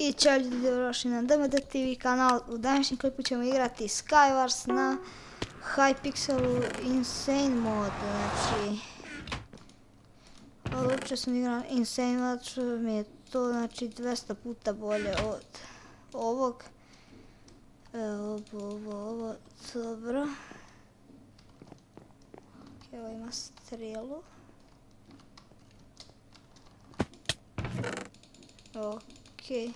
I čao ljudi, dobrodošli na DMD TV kanal. U današnjem klipu ćemo igrati Skywars na Hypixelu Insane mod. Znači, odlučio sam igrati Insane mod, što mi je to 200 puta bolje od ovog. Evo, ovo, dobro. Evo ima strelu. Okej.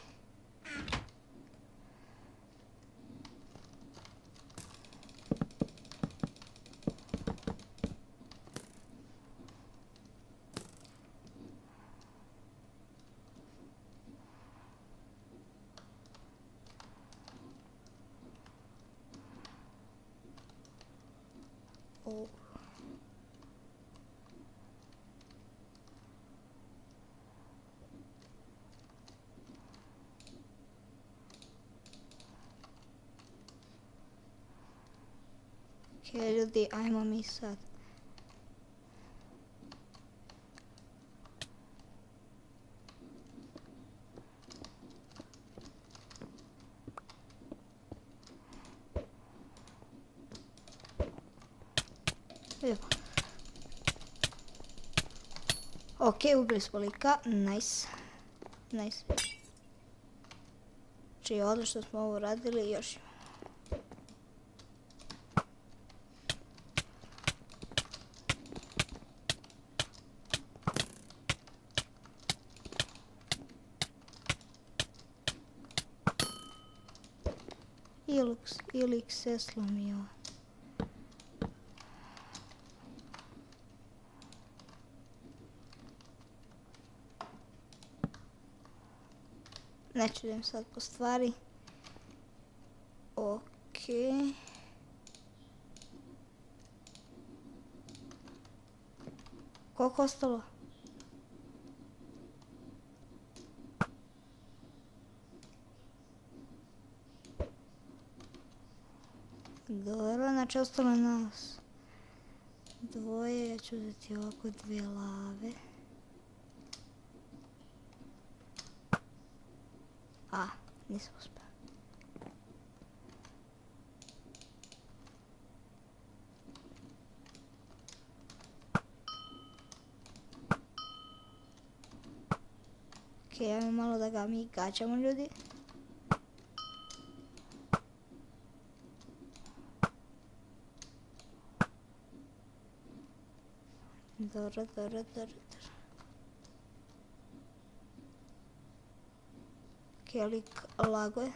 Oh. Okej, ljudi, ajmo mi sad. Evo. Okej, ubili smo lika, nice. Znači, odlično smo ovo radili, još ima. Ilik se slomio. Neću idem sad po stvari. Okej. Koliko ostalo? Dobro, znači ostalo je nas dvoje, ja ću uzeti ovako 2 lave. A, nisam uspio. Okej, ajmo malo da ga mi gađamo, ljudi. Dobro. Okej, lik laguje.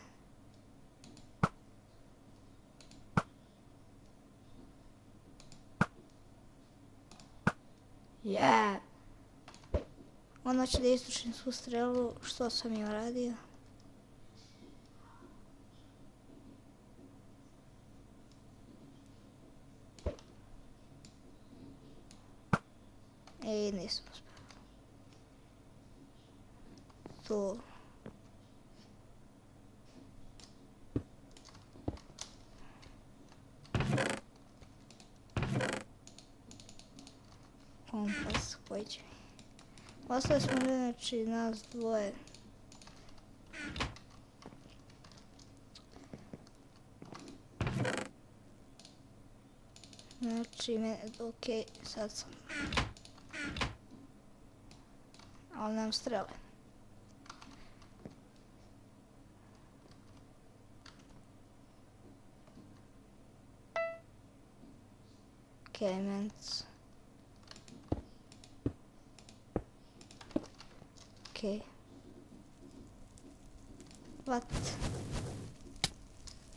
Yeah! Onda će da istučim svu strelu, što sam joj radio. Ej, nisam uspio. To. Kompas, koji će mi. Ostali smo, znači, nas dvoje. Znači, okej, sad sam. Ali nemam strele. Okej, mens. Okej. What?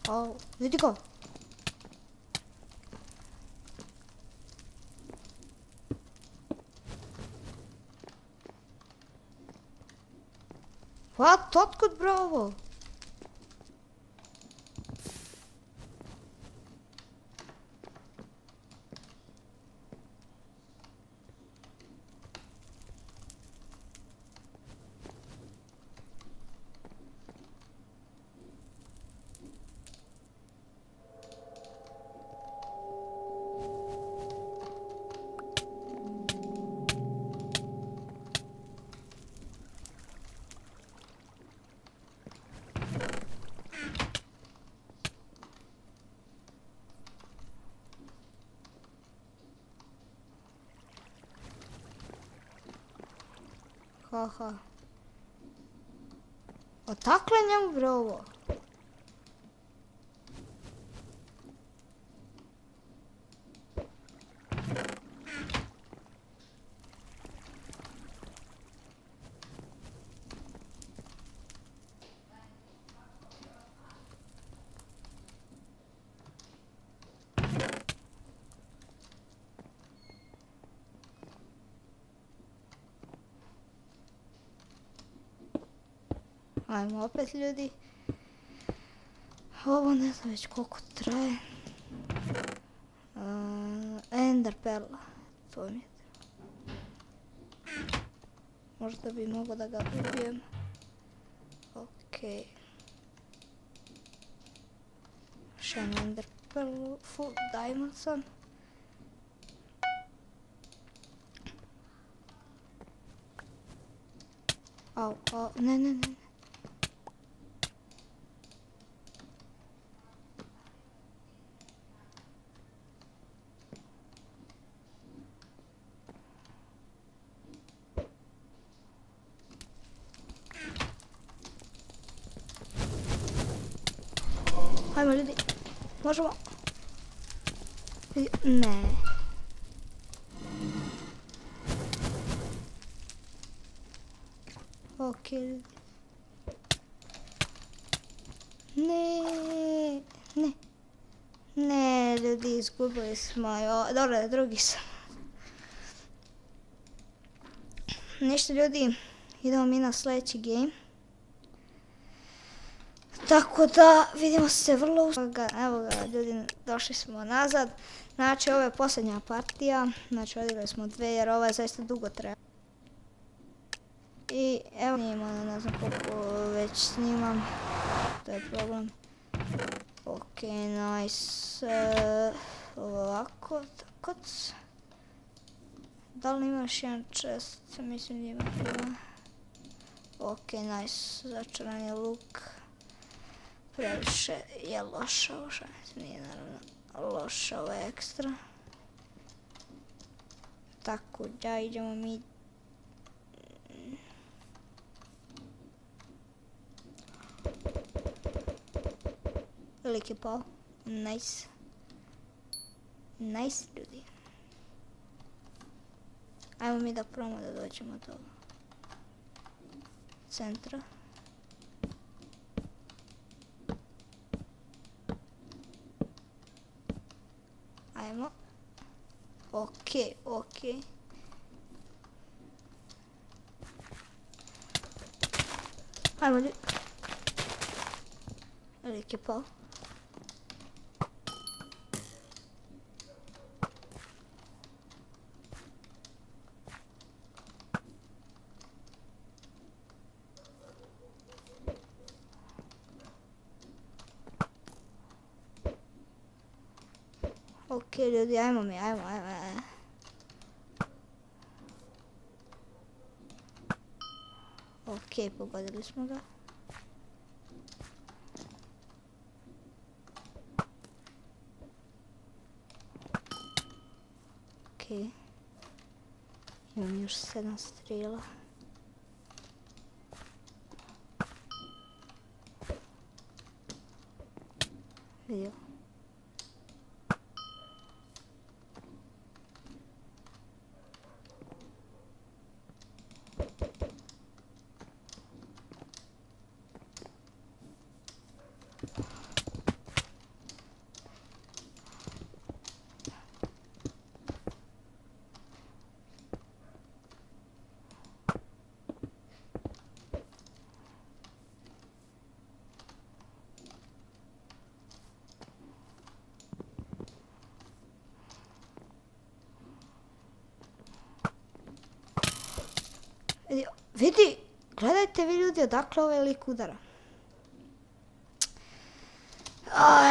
Oh, vidi go. What? Otkud bravo? Haha. Odakle njemu bre ovo? Ajmo opet ljudi. Ovo ne znam već koliko traje. Ender perla. To mi je. Možda bi mogao da ga ubijem. Okej. Još jedan ender perlu. Full diamond sam. Au, ne. Hajmo ljudi, možemo. Ne. Okej ljudi. Ne ljudi, izgubili smo. Dobro, drugi sam. Ništa ljudi, idemo mi na sljedeći game. Tako da vidimo se vrlo uskoro. Evo ga ljudi, došli smo nazad. Znači ovo je posljednja partija. Znači odigrali smo 2 jer ovo je zaista dugo treba. I evo snimam, ne znam koliko već snimam. To je problem. Ok, nice. Ovako, tako. Da li imaš jedan chest? Mislim da ima. Ok, nice. Začaran je luk. Previše je loša ovo, nije naravno loša, ovo je ekstra. Tako da idemo mi. Lik je pao, nice. Nice ljudi. Ajmo mi da probamo da dođemo do centra. Ajmo. Okej. Ajmo ljudi. Lik je pao. Okej ljudi, ajmo. Okej, pogodili smo ga. Okej. Imam još 7 strela. Vidio. Vidi, gledajte vi ljudi odakle ovaj lik udara. Ja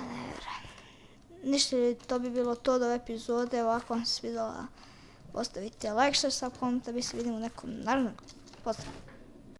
ne vjerujem. Ništa ljudi, to bi bilo to od ove epizode. Ovako vam se vidjela. Postavite like, share, subscribe, da bi se vidimo u nekom narednom. Pozdrav.